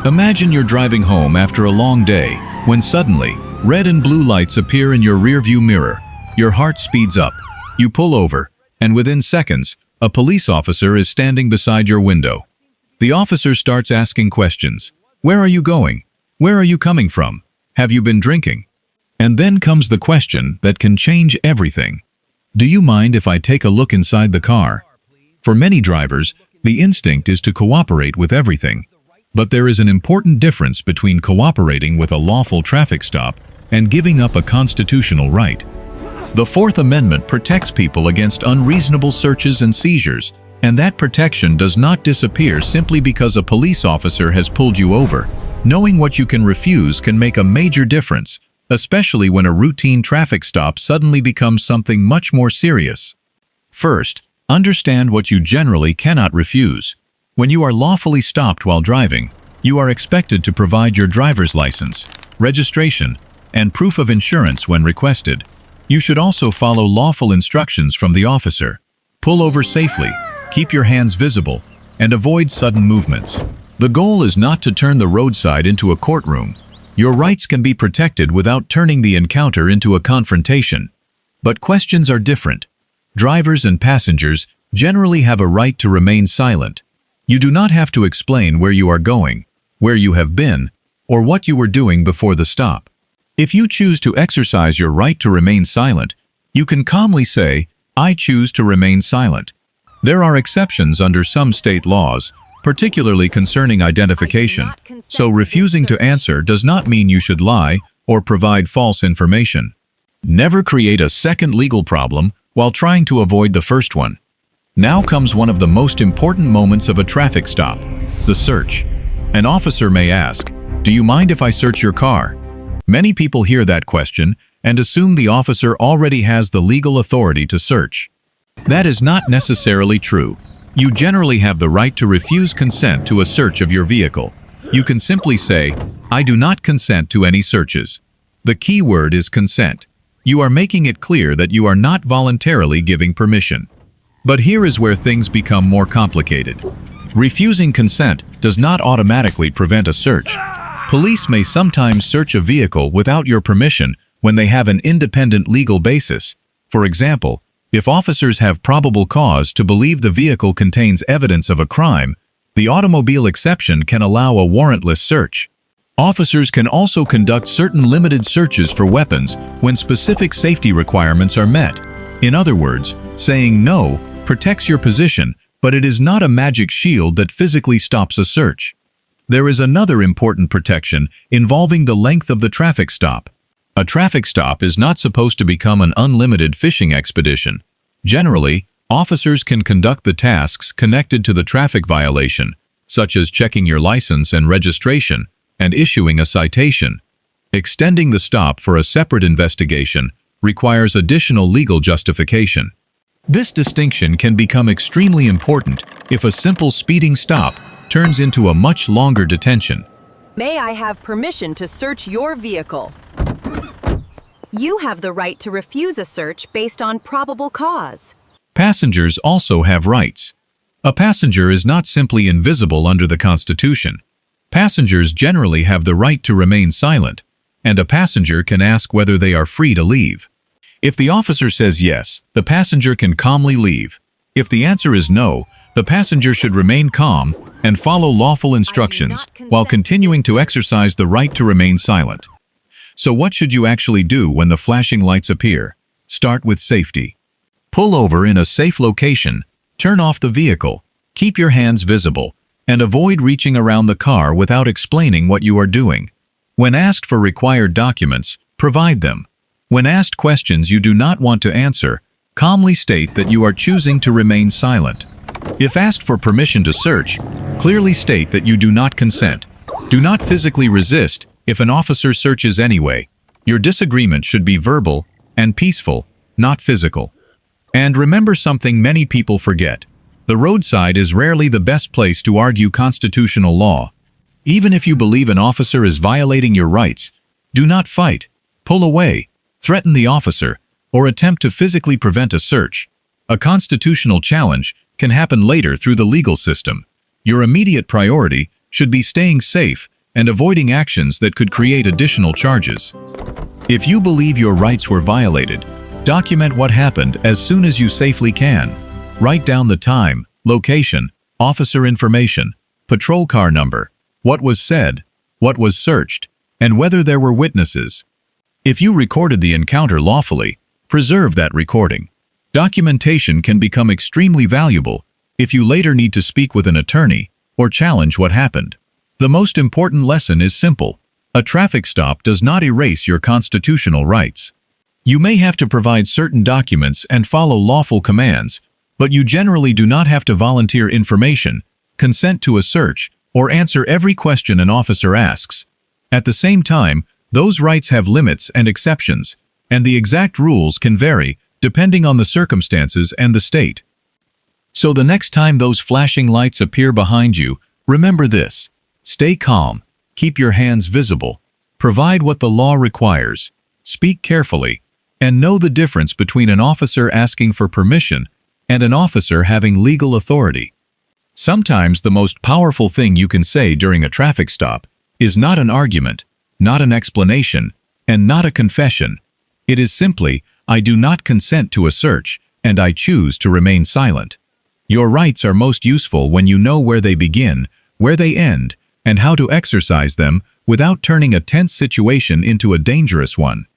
Imagine you're driving home after a long day, when suddenly, red and blue lights appear in your rearview mirror. Your heart speeds up. You pull over, and within seconds, a police officer is standing beside your window. The officer starts asking questions. Where are you going? Where are you coming from? Have you been drinking? And then comes the question that can change everything. Do you mind if I take a look inside the car? For many drivers, the instinct is to cooperate with everything. But there is an important difference between cooperating with a lawful traffic stop and giving up a constitutional right. The Fourth Amendment protects people against unreasonable searches and seizures, and that protection does not disappear simply because a police officer has pulled you over. Knowing what you can refuse can make a major difference, especially when a routine traffic stop suddenly becomes something much more serious. First, understand what you generally cannot refuse. When you are lawfully stopped while driving, you are expected to provide your driver's license, registration, and proof of insurance when requested. You should also follow lawful instructions from the officer. Pull over safely, keep your hands visible, and avoid sudden movements. The goal is not to turn the roadside into a courtroom. Your rights can be protected without turning the encounter into a confrontation. But questions are different. Drivers and passengers generally have a right to remain silent. You do not have to explain where you are going, where you have been, or what you were doing before the stop. If you choose to exercise your right to remain silent, you can calmly say, "I choose to remain silent." There are exceptions under some state laws, particularly concerning identification, so refusing to answer does not mean you should lie or provide false information. Never create a second legal problem while trying to avoid the first one. Now comes one of the most important moments of a traffic stop, the search. An officer may ask, "Do you mind if I search your car?" Many people hear that question and assume the officer already has the legal authority to search. That is not necessarily true. You generally have the right to refuse consent to a search of your vehicle. You can simply say, "I do not consent to any searches." The key word is consent. You are making it clear that you are not voluntarily giving permission. But here is where things become more complicated. Refusing consent does not automatically prevent a search. Police may sometimes search a vehicle without your permission when they have an independent legal basis. For example, if officers have probable cause to believe the vehicle contains evidence of a crime, the automobile exception can allow a warrantless search. Officers can also conduct certain limited searches for weapons when specific safety requirements are met. In other words, saying no protects your position, but it is not a magic shield that physically stops a search. There is another important protection involving the length of the traffic stop. A traffic stop is not supposed to become an unlimited fishing expedition. Generally, officers can conduct the tasks connected to the traffic violation, such as checking your license and registration, and issuing a citation. Extending the stop for a separate investigation requires additional legal justification. This distinction can become extremely important if a simple speeding stop turns into a much longer detention. May I have permission to search your vehicle? You have the right to refuse a search based on probable cause. Passengers also have rights. A passenger is not simply invisible under the Constitution. Passengers generally have the right to remain silent, and a passenger can ask whether they are free to leave. If the officer says yes, the passenger can calmly leave. If the answer is no, the passenger should remain calm and follow lawful instructions while continuing to exercise the right to remain silent. So what should you actually do when the flashing lights appear? Start with safety. Pull over in a safe location, turn off the vehicle, keep your hands visible, and avoid reaching around the car without explaining what you are doing. When asked for required documents, provide them. When asked questions you do not want to answer, calmly state that you are choosing to remain silent. If asked for permission to search, clearly state that you do not consent. Do not physically resist if an officer searches anyway. Your disagreement should be verbal and peaceful, not physical. And remember something many people forget. The roadside is rarely the best place to argue constitutional law. Even if you believe an officer is violating your rights, do not fight, pull away, threaten the officer, or attempt to physically prevent a search. A constitutional challenge can happen later through the legal system. Your immediate priority should be staying safe and avoiding actions that could create additional charges. If you believe your rights were violated, document what happened as soon as you safely can. Write down the time, location, officer information, patrol car number, what was said, what was searched, and whether there were witnesses. If you recorded the encounter lawfully, preserve that recording. Documentation can become extremely valuable if you later need to speak with an attorney or challenge what happened. The most important lesson is simple. A traffic stop does not erase your constitutional rights. You may have to provide certain documents and follow lawful commands, but you generally do not have to volunteer information, consent to a search, or answer every question an officer asks. At the same time, those rights have limits and exceptions, and the exact rules can vary depending on the circumstances and the state. So the next time those flashing lights appear behind you, remember this. Stay calm, keep your hands visible, provide what the law requires, speak carefully, and know the difference between an officer asking for permission and an officer having legal authority. Sometimes the most powerful thing you can say during a traffic stop is not an argument, not an explanation, and not a confession. It is simply, I do not consent to a search, and I choose to remain silent. Your rights are most useful when you know where they begin, where they end, and how to exercise them without turning a tense situation into a dangerous one.